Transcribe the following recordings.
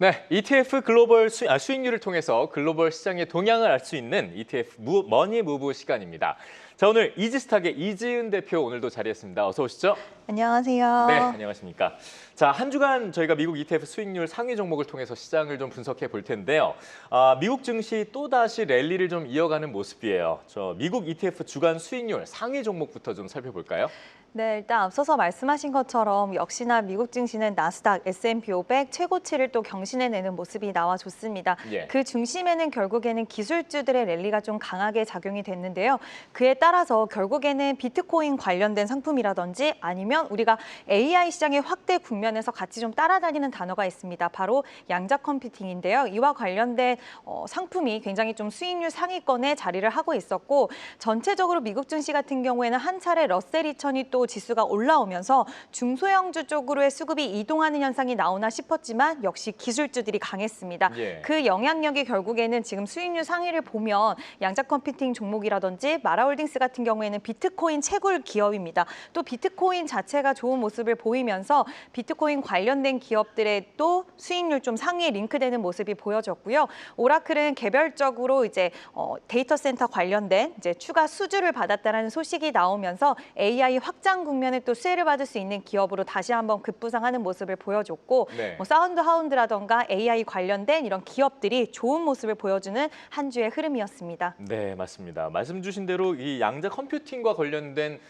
네, ETF 글로벌 수익률을 통해서 글로벌 시장의 동향을 알 수 있는 ETF 머니 무브 시간입니다. 자, 오늘 이지스탁의 이지은 대표 오늘도 자리했습니다. 어서 오시죠. 안녕하세요. 네, 안녕하십니까. 자, 한 주간 저희가 미국 ETF 수익률 상위 종목을 통해서 시장을 좀 분석해 볼 텐데요. 미국 증시 또다시 랠리를 좀 이어가는 모습이에요. 저 미국 ETF 주간 수익률 상위 종목부터 좀 살펴볼까요? 네, 일단 앞서서 말씀하신 것처럼 역시나 미국 증시는 나스닥, S&P 500 최고치를 또 경신해내는 모습이 나와줬습니다. 예. 그 중심에는 결국에는 기술주들의 랠리가 좀 강하게 작용이 됐는데요. 그에 따라서 결국에는 비트코인 관련된 상품이라든지 아니면 우리가 AI 시장의 확대 국면에서 같이 좀 따라다니는 단어가 있습니다. 바로 양자 컴퓨팅인데요. 이와 관련된 상품이 굉장히 좀 수익률 상위권에 자리를 하고 있었고 전체적으로 미국 증시 같은 경우에는 한 차례 러셀 2000이 또 지수가 올라오면서 중소형주 쪽으로의 수급이 이동하는 현상이 나오나 싶었지만 역시 기술주들이 강했습니다. 예. 그 영향력이 결국에는 지금 수익률 상위를 보면 양자 컴퓨팅 종목이라든지 마라홀딩스 같은 경우에는 비트코인 채굴 기업입니다. 또 비트코인 자체가 좋은 모습을 보이면서 비트코인 관련된 기업들의 또 수익률 좀 상위에 링크되는 모습이 보여졌고요. 오라클은 개별적으로 이제 데이터 센터 관련된 이제 추가 수주를 받았다는 소식이 나오면서 AI 확장 국면에 또 수혜를 받을 수 있는 기업으로 다시 한번 급부상하는 모습을 보여줬고 네. 사운드 하운드라던가 AI 관련된 이런 기업들이 좋은 모습을 보여주는 한 주의 흐름이었습니다. 네, 맞습니다. 말씀 주신 대로 이 양자 컴퓨팅과 관련된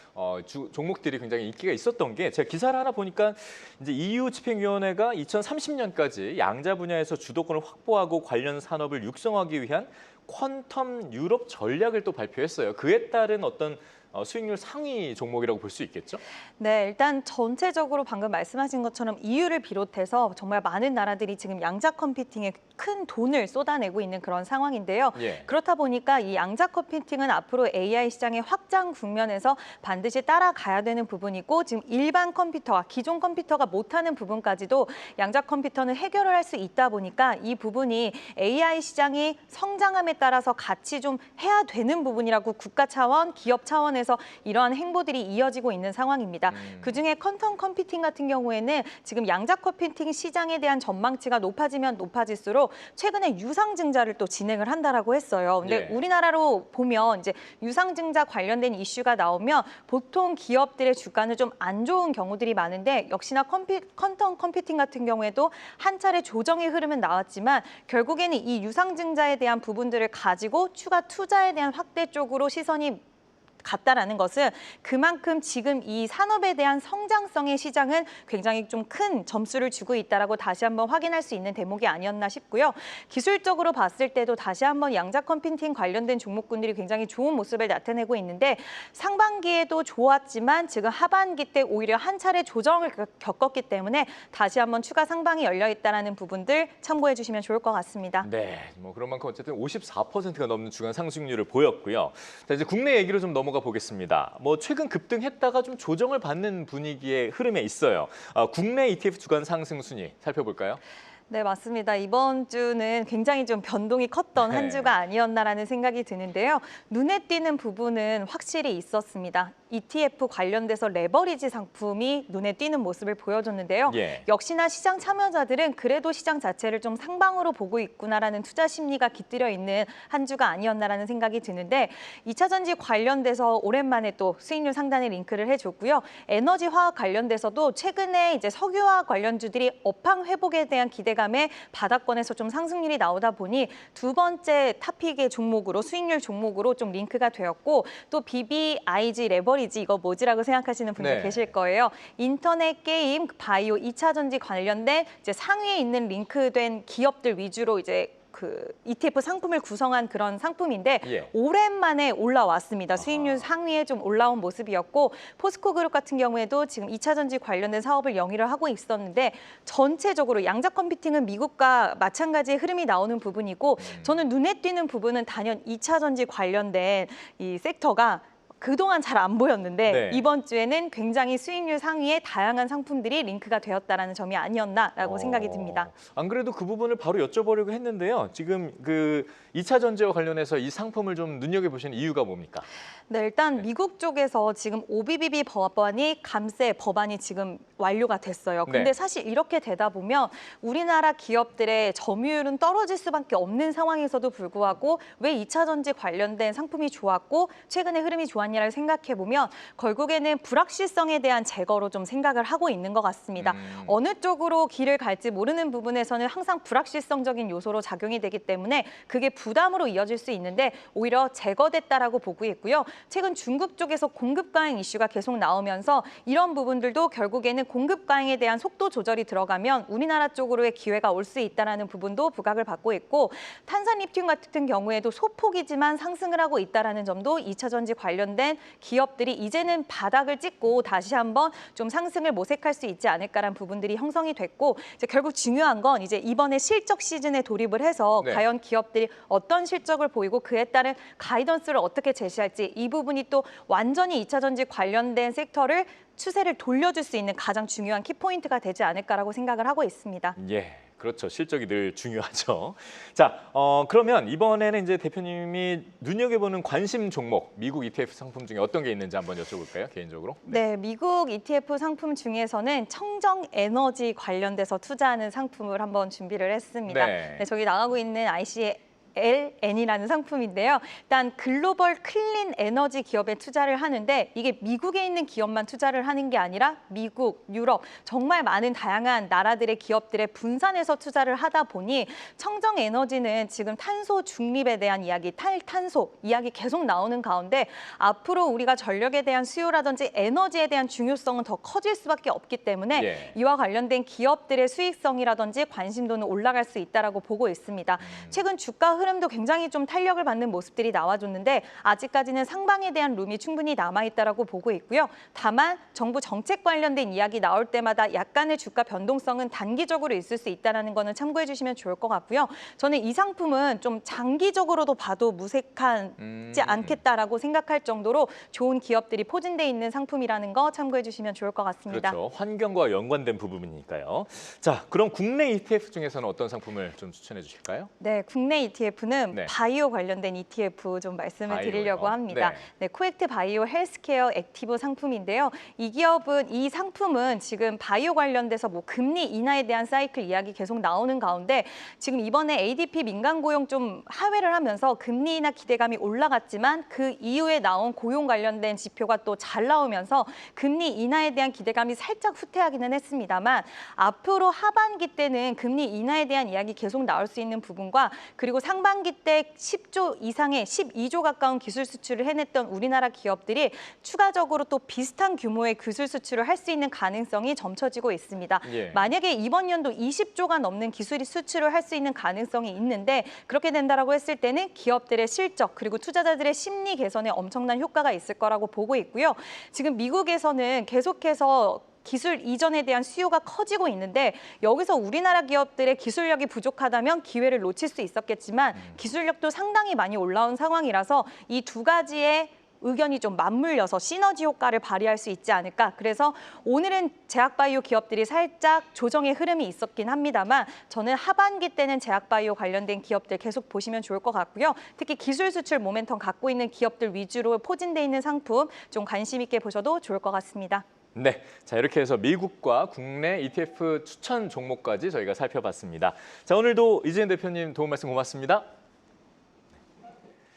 종목들이 굉장히 인기가 있었던 게 제가 기사를 하나 보니까 이제 EU 집행위원회가 2030년까지 양자 분야에서 주도권을 확보하고 관련 산업을 육성하기 위한 퀀텀 유럽 전략을 또 발표했어요. 그에 따른 어떤 수익률 상위 종목이라고 볼 수 있겠죠? 네, 일단 전체적으로 방금 말씀하신 것처럼 EU를 비롯해서 정말 많은 나라들이 지금 양자 컴퓨팅에 큰 돈을 쏟아내고 있는 그런 상황인데요. 예. 그렇다 보니까 이 양자 컴퓨팅은 앞으로 AI 시장의 확장 국면에서 반드시 따라가야 되는 부분이고 지금 일반 컴퓨터와 기존 컴퓨터가 못하는 부분까지도 양자 컴퓨터는 해결을 할 수 있다 보니까 이 부분이 AI 시장이 성장함에 따라서 같이 좀 해야 되는 부분이라고 국가 차원, 기업 차원에서 이러한 행보들이 이어지고 있는 상황입니다. 그중에 퀀텀 컴퓨팅 같은 경우에는 지금 양자 컴퓨팅 시장에 대한 전망치가 높아지면 높아질수록 최근에 유상증자를 또 진행을 한다라고 했어요. 근데 예. 우리나라로 보면 이제 유상증자 관련된 이슈가 나오면 보통 기업들의 주가는 좀 안 좋은 경우들이 많은데 역시나 퀀텀 컴퓨팅 같은 경우에도 한 차례 조정의 흐름은 나왔지만 결국에는 이 유상증자에 대한 부분들을 가지고 추가 투자에 대한 확대 쪽으로 시선이 같다라는 것은 그만큼 지금 이 산업에 대한 성장성의 시장은 굉장히 좀 큰 점수를 주고 있다라고 다시 한번 확인할 수 있는 대목이 아니었나 싶고요. 기술적으로 봤을 때도 다시 한번 양자 컴퓨팅 관련된 종목군들이 굉장히 좋은 모습을 나타내고 있는데 상반기에도 좋았지만 지금 하반기 때 오히려 한 차례 조정을 겪었기 때문에 다시 한번 추가 상방이 열려 있다라는 부분들 참고해 주시면 좋을 것 같습니다. 네, 뭐 그런 만큼 어쨌든 54%가 넘는 주간 상승률을 보였고요. 자, 이제 국내 얘기로 좀 넘어가 보겠습니다. 뭐 최근 급등했다가 좀 조정을 받는 분위기의 흐름에 있어요. 국내 ETF 주간 상승 순위 살펴볼까요? 네, 맞습니다. 이번 주는 굉장히 좀 변동이 컸던 한 네. 주가 아니었나라는 생각이 드는데요. 눈에 띄는 부분은 확실히 있었습니다. ETF 관련돼서 레버리지 상품이 눈에 띄는 모습을 보여줬는데요. 예. 역시나 시장 참여자들은 그래도 시장 자체를 좀 상방으로 보고 있구나라는 투자 심리가 깃들여 있는 한 주가 아니었나라는 생각이 드는데 2차 전지 관련돼서 오랜만에 또 수익률 상단에 링크를 해줬고요. 에너지 화학 관련돼서도 최근에 이제 석유화학 관련주들이 업황 회복에 대한 기대감에 바닥권에서 좀 상승률이 나오다 보니 두 번째 탑픽의 종목으로 수익률 종목으로 좀 링크가 되었고 또 BBIG 레버리지 이거 뭐지라고 생각하시는 분들 네. 계실 거예요. 인터넷 게임, 바이오, 2차 전지 관련된 이제 상위에 있는 링크된 기업들 위주로 이제 그 ETF 상품을 구성한 그런 상품인데 예. 오랜만에 올라왔습니다. 수익률 상위에 좀 올라온 모습이었고 포스코 그룹 같은 경우에도 지금 2차 전지 관련된 사업을 영위를 하고 있었는데 전체적으로 양자 컴퓨팅은 미국과 마찬가지의 흐름이 나오는 부분이고 저는 눈에 띄는 부분은 단연 2차 전지 관련된 이 섹터가 그동안 잘 안 보였는데 네. 이번 주에는 굉장히 수익률 상위의 다양한 상품들이 링크가 되었다라는 점이 아니었나라고 생각이 듭니다. 안 그래도 그 부분을 바로 여쭤보려고 했는데요. 지금 그 2차 전지와 관련해서 이 상품을 좀 눈여겨보시는 이유가 뭡니까? 네, 일단 미국 쪽에서 지금 OBBB 법안이 감세 법안이 지금 완료가 됐어요. 근데 네. 사실 이렇게 되다 보면 우리나라 기업들의 점유율은 떨어질 수밖에 없는 상황에서도 불구하고 왜 2차 전지 관련된 상품이 좋았고 최근에 흐름이 좋았냐를 생각해 보면 결국에는 불확실성에 대한 제거로 좀 생각을 하고 있는 것 같습니다. 어느 쪽으로 길을 갈지 모르는 부분에서는 항상 불확실성적인 요소로 작용이 되기 때문에 그게 부담으로 이어질 수 있는데 오히려 제거됐다라고 보고 있고요. 최근 중국 쪽에서 공급 과잉 이슈가 계속 나오면서 이런 부분들도 결국에는 공급 과잉에 대한 속도 조절이 들어가면 우리나라 쪽으로의 기회가 올 수 있다는 부분도 부각을 받고 있고 탄산 리튬 같은 경우에도 소폭이지만 상승을 하고 있다는 점도 2차 전지 관련된 기업들이 이제는 바닥을 찍고 다시 한번 좀 상승을 모색할 수 있지 않을까라는 부분들이 형성이 됐고 이제 결국 중요한 건 이제 이번에 실적 시즌에 돌입을 해서 네. 과연 기업들이 어떤 실적을 보이고 그에 따른 가이던스를 어떻게 제시할지 이 부분이 또 완전히 2차 전지 관련된 섹터를 추세를 돌려줄 수 있는 가장 중요한 키포인트가 되지 않을까라고 생각을 하고 있습니다. 예, 그렇죠. 실적이 늘 중요하죠. 자, 그러면 이번에는 이제 대표님이 눈여겨보는 관심 종목, 미국 ETF 상품 중에 어떤 게 있는지 한번 여쭤볼까요? 개인적으로. 네, 미국 ETF 상품 중에서는 청정 에너지 관련돼서 투자하는 상품을 한번 준비를 했습니다. 네. 네, 저기 나가고 있는 ICLN이라는 상품인데요. 일단 글로벌 클린 에너지 기업에 투자를 하는데 이게 미국에 있는 기업만 투자를 하는 게 아니라 미국, 유럽 정말 많은 다양한 나라들의 기업들의 분산해서 투자를 하다 보니 청정 에너지는 지금 탄소 중립에 대한 이야기, 탈탄소 이야기 계속 나오는 가운데 앞으로 우리가 전력에 대한 수요라든지 에너지에 대한 중요성은 더 커질 수밖에 없기 때문에 예. 이와 관련된 기업들의 수익성이라든지 관심도는 올라갈 수 있다라고 보고 있습니다. 최근 주가 흐름도 굉장히 좀 탄력을 받는 모습들이 나와줬는데 아직까지는 상방에 대한 룸이 충분히 남아있다라고 보고 있고요. 다만 정부 정책 관련된 이야기 나올 때마다 약간의 주가 변동성은 단기적으로 있을 수 있다는 거는 참고해 주시면 좋을 것 같고요. 저는 이 상품은 좀 장기적으로도 봐도 무색하지 않겠다라고 생각할 정도로 좋은 기업들이 포진돼 있는 상품이라는 거 참고해 주시면 좋을 것 같습니다. 그렇죠. 환경과 연관된 부분이니까요. 자, 그럼 국내 ETF 중에서는 어떤 상품을 좀 추천해 주실까요? 네, 국내 ETF는 네. 바이오 관련된 ETF 좀 말씀을 바이오요? 드리려고 합니다. 네. 네, 코엑트 바이오 헬스케어 액티브 상품인데요. 이 상품은 지금 바이오 관련돼서 뭐 금리 인하에 대한 사이클 이야기 계속 나오는 가운데 지금 이번에 ADP 민간 고용 좀 하회를 하면서 금리 인하 기대감이 올라갔지만 그 이후에 나온 고용 관련된 지표가 또 잘 나오면서 금리 인하에 대한 기대감이 살짝 후퇴하기는 했습니다만 앞으로 하반기 때는 금리 인하에 대한 이야기 계속 나올 수 있는 부분과 그리고 상반기 때 10조 이상의 12조 가까운 기술 수출을 해냈던 우리나라 기업들이 추가적으로 또 비슷한 규모의 기술 수출을 할 수 있는 가능성이 점쳐지고 있습니다. 예. 만약에 이번 연도 20조가 넘는 기술 수출을 할 수 있는 가능성이 있는데 그렇게 된다라고 했을 때는 기업들의 실적 그리고 투자자들의 심리 개선에 엄청난 효과가 있을 거라고 보고 있고요. 지금 미국에서는 계속해서 기술 이전에 대한 수요가 커지고 있는데 여기서 우리나라 기업들의 기술력이 부족하다면 기회를 놓칠 수 있었겠지만 기술력도 상당히 많이 올라온 상황이라서 이 두 가지의 의견이 좀 맞물려서 시너지 효과를 발휘할 수 있지 않을까. 그래서 오늘은 제약바이오 기업들이 살짝 조정의 흐름이 있었긴 합니다만 저는 하반기 때는 제약바이오 관련된 기업들 계속 보시면 좋을 것 같고요. 특히 기술 수출 모멘텀 갖고 있는 기업들 위주로 포진돼 있는 상품 좀 관심 있게 보셔도 좋을 것 같습니다. 네, 자 이렇게 해서 미국과 국내 ETF 추천 종목까지 저희가 살펴봤습니다. 자 오늘도 이재현 대표님 도움 말씀 고맙습니다.